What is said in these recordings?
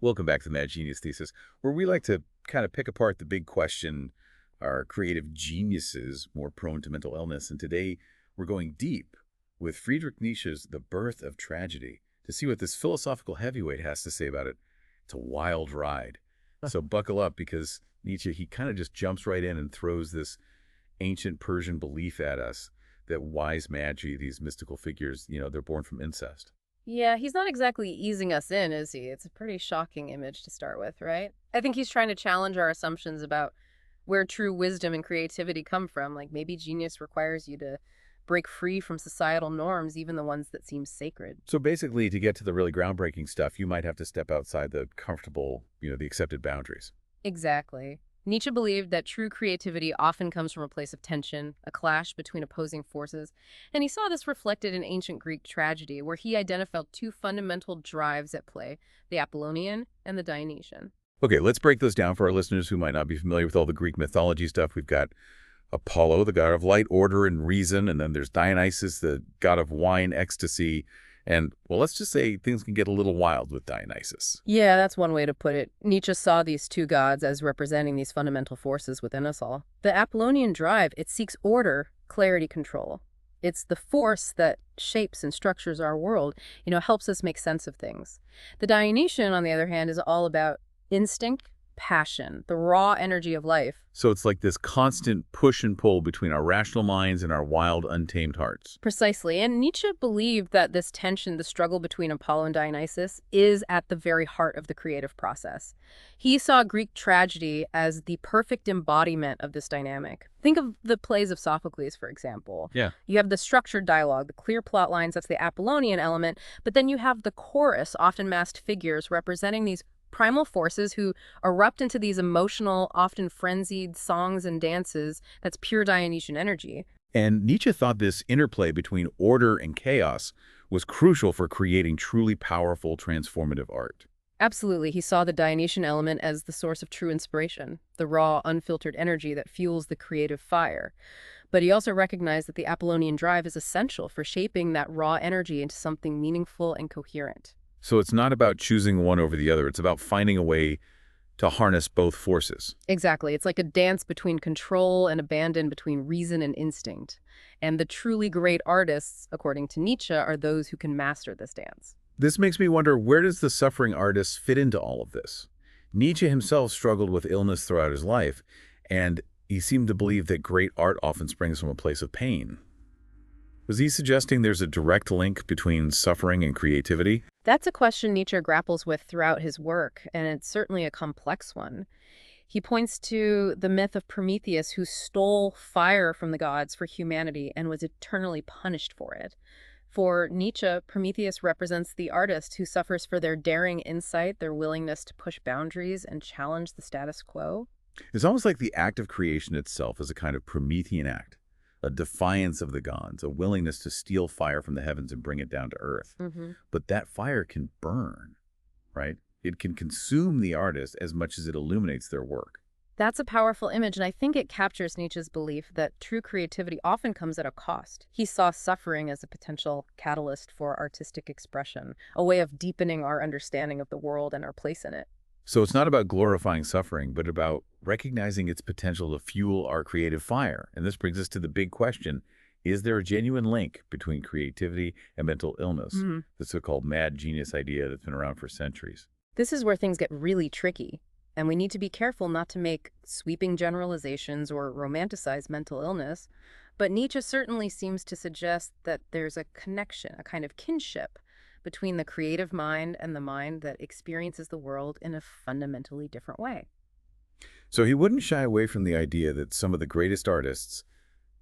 Welcome back to the Mad Genius Thesis, where we like to kind of pick apart the big question, are creative geniuses more prone to mental illness? And today we're going deep with Friedrich Nietzsche's The Birth of Tragedy to see what this philosophical heavyweight has to say about it. It's a wild ride. So buckle up because Nietzsche, he kind of just jumps right in and throws this ancient Persian belief at us that wise magi, these mystical figures, they're born from incest. Yeah, he's not exactly easing us in, is he? It's a pretty shocking image to start with, right? I think he's trying to challenge our assumptions about where true wisdom and creativity come from. Like maybe genius requires you to break free from societal norms, even the ones that seem sacred. So basically, to get to the really groundbreaking stuff, you might have to step outside the comfortable, the accepted boundaries. Exactly. Nietzsche believed that true creativity often comes from a place of tension, a clash between opposing forces, and he saw this reflected in ancient Greek tragedy, where he identified two fundamental drives at play, the Apollonian and the Dionysian. Okay, let's break those down for our listeners who might not be familiar with all the Greek mythology stuff. We've got Apollo, the god of light, order, and reason, and then there's Dionysus, the god of wine, ecstasy, and, well, let's just say things can get a little wild with Dionysus. Yeah, that's one way to put it. Nietzsche saw these two gods as representing these fundamental forces within us all. The Apollonian drive, it seeks order, clarity, control. It's the force that shapes and structures our world, helps us make sense of things. The Dionysian, on the other hand, is all about instinct, passion, the raw energy of life. So it's like this constant push and pull between our rational minds and our wild, untamed hearts. Precisely. And Nietzsche believed that this tension, the struggle between Apollo and Dionysus, is at the very heart of the creative process. He saw Greek tragedy as the perfect embodiment of this dynamic. Think of the plays of Sophocles, for example. Yeah. You have the structured dialogue, the clear plot lines, that's the Apollonian element, but then you have the chorus, often masked figures representing these primal forces who erupt into these emotional, often frenzied songs and dances. That's pure Dionysian energy. And Nietzsche thought this interplay between order and chaos was crucial for creating truly powerful, transformative art. Absolutely. He saw the Dionysian element as the source of true inspiration, the raw, unfiltered energy that fuels the creative fire. But he also recognized that the Apollonian drive is essential for shaping that raw energy into something meaningful and coherent. So it's not about choosing one over the other. It's about finding a way to harness both forces. Exactly. It's like a dance between control and abandon, between reason and instinct. And the truly great artists, according to Nietzsche, are those who can master this dance. This makes me wonder, where does the suffering artist fit into all of this? Nietzsche himself struggled with illness throughout his life, and he seemed to believe that great art often springs from a place of pain. Was he suggesting there's a direct link between suffering and creativity? That's a question Nietzsche grapples with throughout his work, and it's certainly a complex one. He points to the myth of Prometheus, who stole fire from the gods for humanity and was eternally punished for it. For Nietzsche, Prometheus represents the artist who suffers for their daring insight, their willingness to push boundaries and challenge the status quo. It's almost like the act of creation itself is a kind of Promethean act, a defiance of the gods, a willingness to steal fire from the heavens and bring it down to earth. But that fire can burn, right? It can consume the artist as much as it illuminates their work. That's a powerful image, and I think it captures Nietzsche's belief that true creativity often comes at a cost. He saw suffering as a potential catalyst for artistic expression, a way of deepening our understanding of the world and our place in it. So it's not about glorifying suffering, but about recognizing its potential to fuel our creative fire. And this brings us to the big question, is there a genuine link between creativity and mental illness? The so-called mad genius idea that's been around for centuries. This is where things get really tricky, and we need to be careful not to make sweeping generalizations or romanticize mental illness. But Nietzsche certainly seems to suggest that there's a connection, a kind of kinship between the creative mind and the mind that experiences the world in a fundamentally different way. So he wouldn't shy away from the idea that some of the greatest artists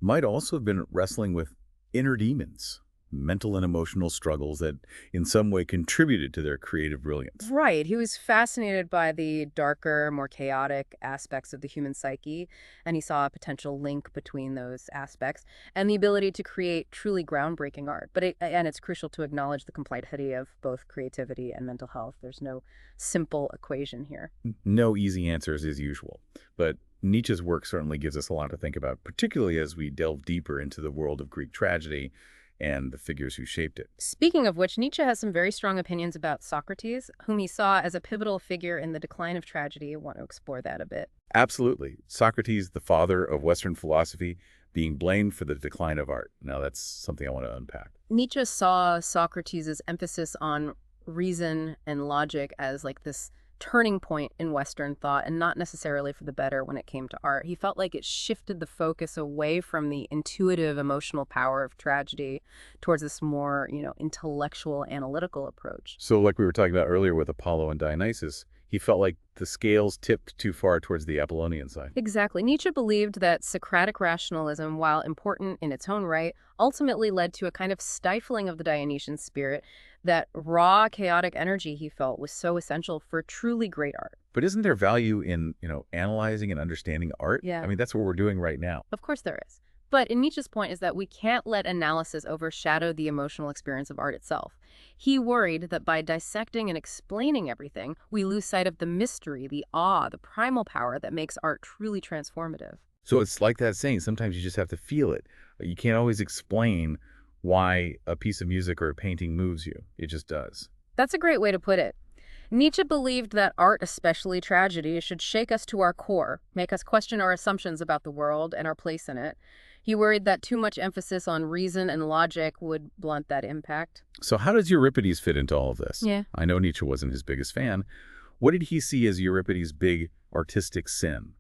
might also have been wrestling with inner demons, mental and emotional struggles that in some way contributed to their creative brilliance. Right. He was fascinated by the darker, more chaotic aspects of the human psyche, and he saw a potential link between those aspects and the ability to create truly groundbreaking art. And it's crucial to acknowledge the complexity of both creativity and mental health. There's no simple equation here. No easy answers as usual, but Nietzsche's work certainly gives us a lot to think about, particularly as we delve deeper into the world of Greek tragedy and the figures who shaped it. Speaking of which, Nietzsche has some very strong opinions about Socrates, whom he saw as a pivotal figure in the decline of tragedy. I want to explore that a bit. Absolutely. Socrates, the father of Western philosophy, being blamed for the decline of art. Now, that's something I want to unpack. Nietzsche saw Socrates' emphasis on reason and logic as like this turning point in Western thought, and not necessarily for the better when it came to art. He felt like it shifted the focus away from the intuitive emotional power of tragedy towards this more, intellectual, analytical approach. So like we were talking about earlier with Apollo and Dionysius, he felt like the scales tipped too far towards the Apollonian side. Exactly. Nietzsche believed that Socratic rationalism, while important in its own right, ultimately led to a kind of stifling of the Dionysian spirit. That raw, chaotic energy he felt was so essential for truly great art. But isn't there value in, analyzing and understanding art? Yeah. I mean, that's what we're doing right now. Of course there is. But in Nietzsche's point is that we can't let analysis overshadow the emotional experience of art itself. He worried that by dissecting and explaining everything, we lose sight of the mystery, the awe, the primal power that makes art truly transformative. So it's like that saying, sometimes you just have to feel it. You can't always explain why a piece of music or a painting moves you. It just does. That's a great way to put it. Nietzsche believed that art, especially tragedy, should shake us to our core, make us question our assumptions about the world and our place in it. He worried that too much emphasis on reason and logic would blunt that impact. So how does Euripides fit into all of this? Yeah. I know Nietzsche wasn't his biggest fan. What did he see as Euripides' big artistic sin?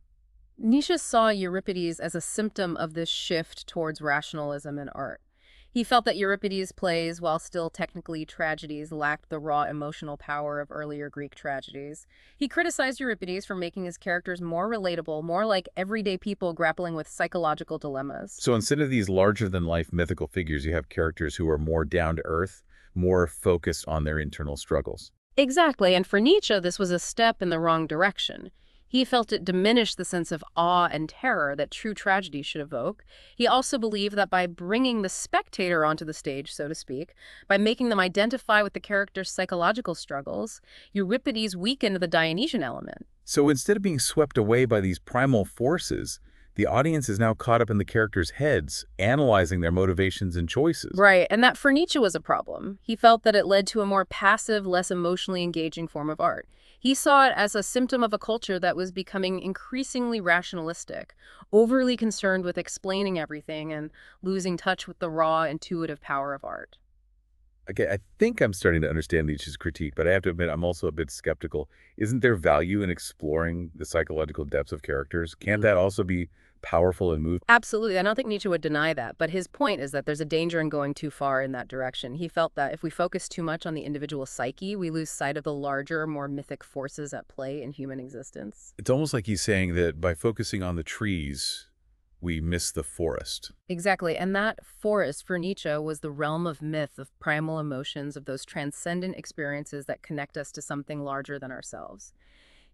Nietzsche saw Euripides as a symptom of this shift towards rationalism in art. He felt that Euripides' plays, while still technically tragedies, lacked the raw emotional power of earlier Greek tragedies. He criticized Euripides for making his characters more relatable, more like everyday people grappling with psychological dilemmas. So instead of these larger-than-life mythical figures, you have characters who are more down-to-earth, more focused on their internal struggles. Exactly, and for Nietzsche, this was a step in the wrong direction. He felt it diminished the sense of awe and terror that true tragedy should evoke. He also believed that by bringing the spectator onto the stage, so to speak, by making them identify with the character's psychological struggles, Euripides weakened the Dionysian element. So instead of being swept away by these primal forces, the audience is now caught up in the characters' heads, analyzing their motivations and choices. Right, and that for Nietzsche was a problem. He felt that it led to a more passive, less emotionally engaging form of art. He saw it as a symptom of a culture that was becoming increasingly rationalistic, overly concerned with explaining everything and losing touch with the raw, intuitive power of art. Okay, I think I'm starting to understand Nietzsche's critique, but I have to admit I'm also a bit skeptical. Isn't there value in exploring the psychological depths of characters? Can't that also be powerful and moving? Absolutely. I don't think Nietzsche would deny that, but his point is that there's a danger in going too far in that direction. He felt that if we focus too much on the individual psyche, we lose sight of the larger, more mythic forces at play in human existence. It's almost like he's saying that by focusing on the trees, we miss the forest. Exactly, and that forest for Nietzsche was the realm of myth, of primal emotions, of those transcendent experiences that connect us to something larger than ourselves.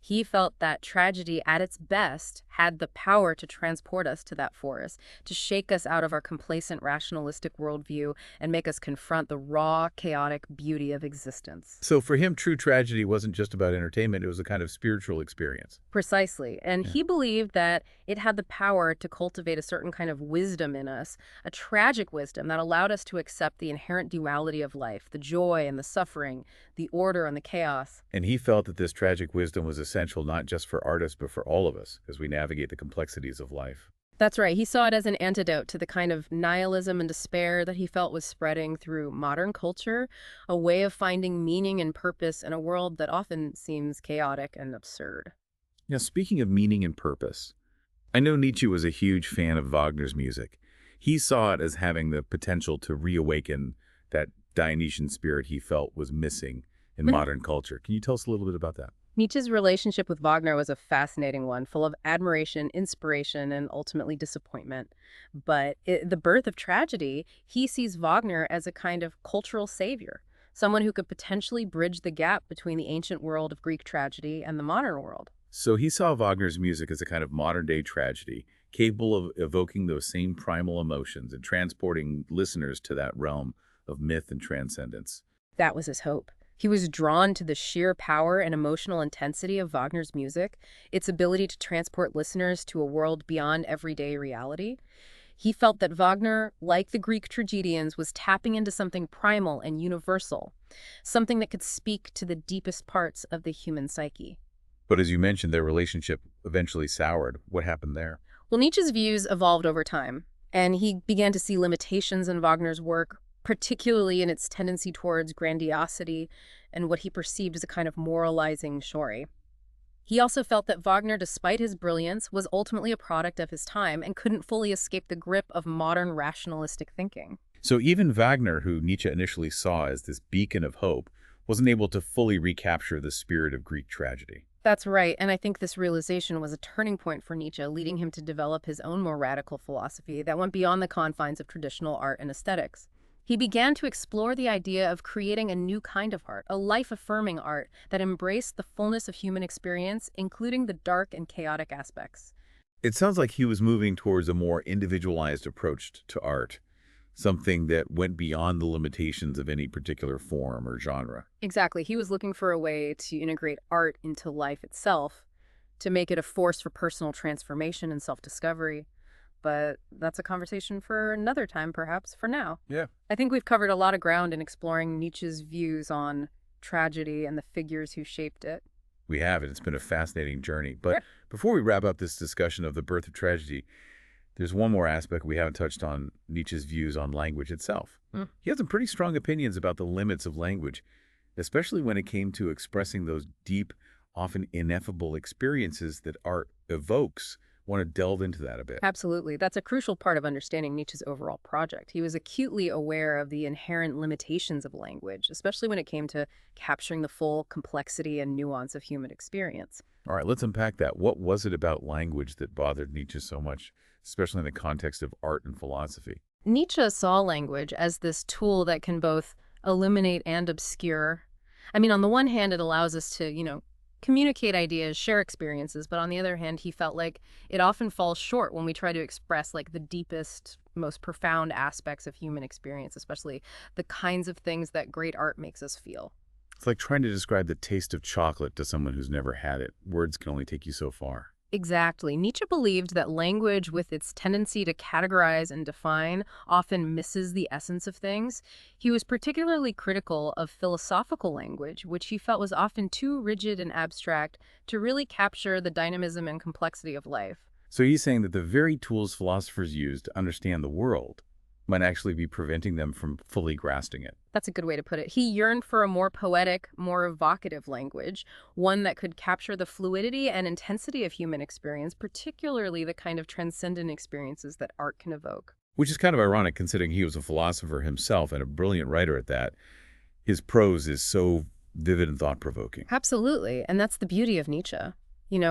He felt that tragedy at its best had the power to transport us to that forest, to shake us out of our complacent rationalistic worldview and make us confront the raw, chaotic beauty of existence. So for him, true tragedy wasn't just about entertainment, it was a kind of spiritual experience. Precisely. And he believed that it had the power to cultivate a certain kind of wisdom in us, a tragic wisdom that allowed us to accept the inherent duality of life, the joy and the suffering, the order and the chaos. And he felt that this tragic wisdom was essential not just for artists, but for all of us as we navigate the complexities of life. That's right. He saw it as an antidote to the kind of nihilism and despair that he felt was spreading through modern culture, a way of finding meaning and purpose in a world that often seems chaotic and absurd. Now, speaking of meaning and purpose, I know Nietzsche was a huge fan of Wagner's music. He saw it as having the potential to reawaken that Dionysian spirit he felt was missing in modern culture. Can you tell us a little bit about that? Nietzsche's relationship with Wagner was a fascinating one, full of admiration, inspiration, and ultimately disappointment. But the birth of tragedy, he sees Wagner as a kind of cultural savior, someone who could potentially bridge the gap between the ancient world of Greek tragedy and the modern world. So he saw Wagner's music as a kind of modern-day tragedy, capable of evoking those same primal emotions and transporting listeners to that realm of myth and transcendence. That was his hope. He was drawn to the sheer power and emotional intensity of Wagner's music, its ability to transport listeners to a world beyond everyday reality. He felt that Wagner, like the Greek tragedians, was tapping into something primal and universal, something that could speak to the deepest parts of the human psyche. But as you mentioned, their relationship eventually soured. What happened there? Well, Nietzsche's views evolved over time, and he began to see limitations in Wagner's work, particularly in its tendency towards grandiosity and what he perceived as a kind of moralizing story. He also felt that Wagner, despite his brilliance, was ultimately a product of his time and couldn't fully escape the grip of modern rationalistic thinking. So even Wagner, who Nietzsche initially saw as this beacon of hope, wasn't able to fully recapture the spirit of Greek tragedy. That's right, and I think this realization was a turning point for Nietzsche, leading him to develop his own more radical philosophy that went beyond the confines of traditional art and aesthetics. He began to explore the idea of creating a new kind of art, a life-affirming art that embraced the fullness of human experience, including the dark and chaotic aspects. It sounds like he was moving towards a more individualized approach to art, something that went beyond the limitations of any particular form or genre. Exactly. He was looking for a way to integrate art into life itself, to make it a force for personal transformation and self-discovery. But that's a conversation for another time, perhaps. For now, Yeah. I think we've covered a lot of ground in exploring Nietzsche's views on tragedy and the figures who shaped it. We have, and it's been a fascinating journey. But Yeah. before we wrap up this discussion of the birth of tragedy, there's one more aspect we haven't touched on: Nietzsche's views on language itself. He had some pretty strong opinions about the limits of language, especially when it came to expressing those deep, often ineffable experiences that art evokes. Want to delve into that a bit? Absolutely. That's a crucial part of understanding Nietzsche's overall project. He was acutely aware of the inherent limitations of language, especially when it came to capturing the full complexity and nuance of human experience. All right, let's unpack that. What was it about language that bothered Nietzsche so much, especially in the context of art and philosophy? Nietzsche saw language as this tool that can both illuminate and obscure. I mean, on the one hand, it allows us to, communicate ideas, share experiences, but on the other hand, he felt like it often falls short when we try to express like the deepest, most profound aspects of human experience, especially the kinds of things that great art makes us feel. It's like trying to describe the taste of chocolate to someone who's never had it. Words can only take you so far. Exactly. Nietzsche believed that language, with its tendency to categorize and define, often misses the essence of things. He was particularly critical of philosophical language, which he felt was often too rigid and abstract to really capture the dynamism and complexity of life. So he's saying that the very tools philosophers use to understand the world might actually be preventing them from fully grasping it. That's a good way to put it. He yearned for a more poetic, more evocative language, one that could capture the fluidity and intensity of human experience, particularly the kind of transcendent experiences that art can evoke. Which is kind of ironic considering he was a philosopher himself and a brilliant writer at that. His prose is so vivid and thought-provoking. Absolutely, and that's the beauty of Nietzsche.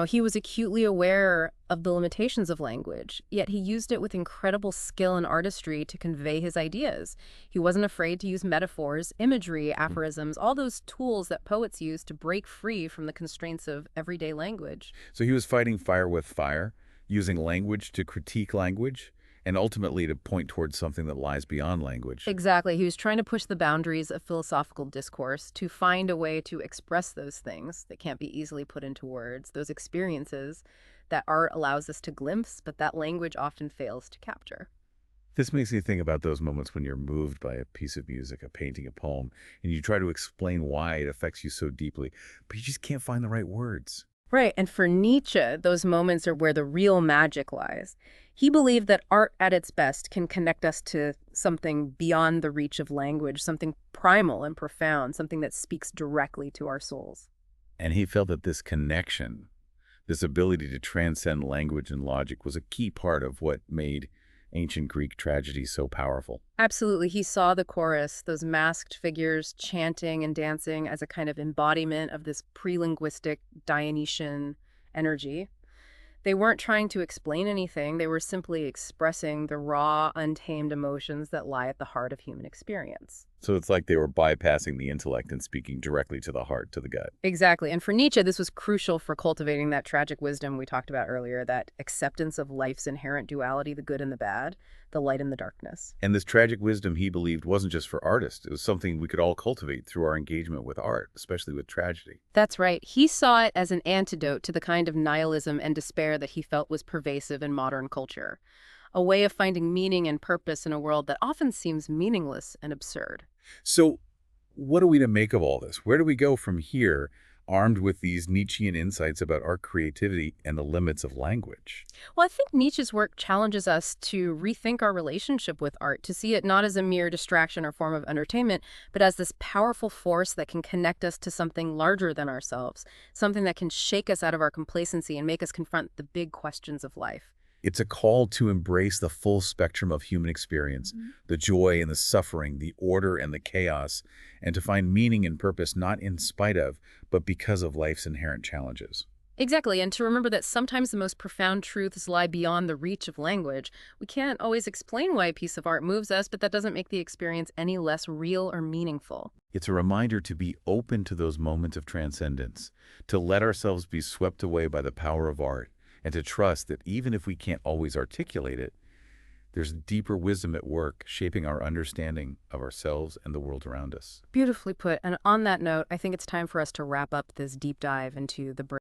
He was acutely aware of the limitations of language, yet he used it with incredible skill and artistry to convey his ideas. He wasn't afraid to use metaphors, imagery, aphorisms, all those tools that poets use to break free from the constraints of everyday language. So he was fighting fire with fire, using language to critique language, and ultimately to point towards something that lies beyond language. Exactly. He was trying to push the boundaries of philosophical discourse to find a way to express those things that can't be easily put into words, those experiences that art allows us to glimpse, but that language often fails to capture. This makes me think about those moments when you're moved by a piece of music, a painting, a poem, and you try to explain why it affects you so deeply, but you just can't find the right words. Right, and for Nietzsche, those moments are where the real magic lies. He believed that art at its best can connect us to something beyond the reach of language, something primal and profound, something that speaks directly to our souls. And he felt that this connection, this ability to transcend language and logic, was a key part of what made ancient Greek tragedy so powerful. Absolutely. He saw the chorus, those masked figures chanting and dancing, as a kind of embodiment of this pre-linguistic Dionysian energy. They weren't trying to explain anything. They were simply expressing the raw, untamed emotions that lie at the heart of human experience. So it's like they were bypassing the intellect and speaking directly to the heart, to the gut. Exactly. And for Nietzsche, this was crucial for cultivating that tragic wisdom we talked about earlier, that acceptance of life's inherent duality, the good and the bad, the light and the darkness. And this tragic wisdom, he believed, wasn't just for artists. It was something we could all cultivate through our engagement with art, especially with tragedy. That's right. He saw it as an antidote to the kind of nihilism and despair that he felt was pervasive in modern culture. a way of finding meaning and purpose in a world that often seems meaningless and absurd. So what are we to make of all this? Where do we go from here, armed with these Nietzschean insights about our creativity and the limits of language? Well, I think Nietzsche's work challenges us to rethink our relationship with art, to see it not as a mere distraction or form of entertainment, but as this powerful force that can connect us to something larger than ourselves, something that can shake us out of our complacency and make us confront the big questions of life. It's a call to embrace the full spectrum of human experience, the joy and the suffering, the order and the chaos, and to find meaning and purpose not in spite of, but because of life's inherent challenges. Exactly, and to remember that sometimes the most profound truths lie beyond the reach of language. We can't always explain why a piece of art moves us, but that doesn't make the experience any less real or meaningful. It's a reminder to be open to those moments of transcendence, to let ourselves be swept away by the power of art, and to trust that even if we can't always articulate it, there's deeper wisdom at work shaping our understanding of ourselves and the world around us. Beautifully put. And on that note, I think it's time for us to wrap up this deep dive into the brain.